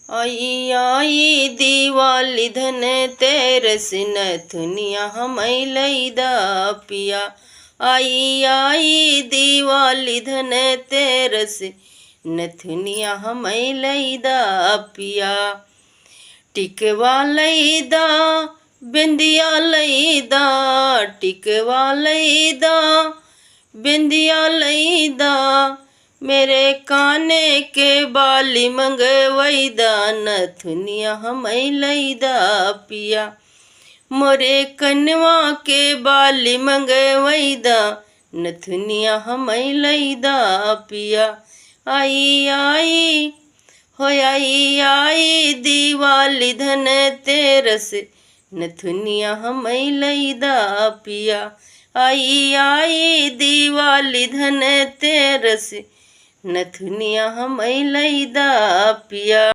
आई आई दिवाली धन तेरस नथुनिया हमई लईदा पिया। आई आई दिवाली धन तेरस नथुनिया हमई लईदा पिया। टिकवा लईदा बिंदिया लईदा, टिकवा लईदा बिंदिया लईदा, मेरे काने के बाली मंगवईदा नथुनिया हमई लईदा पिया। मोरे कनवा के बाली मंगवईदा नथुनिया हमई लईदा पिया। आई आई हो आई आई दिवाली धन तेरस नथुनिया हमई लईदा पिया। आई आई दिवाली धन तेरस नथुनिया हमई लईदा पिया।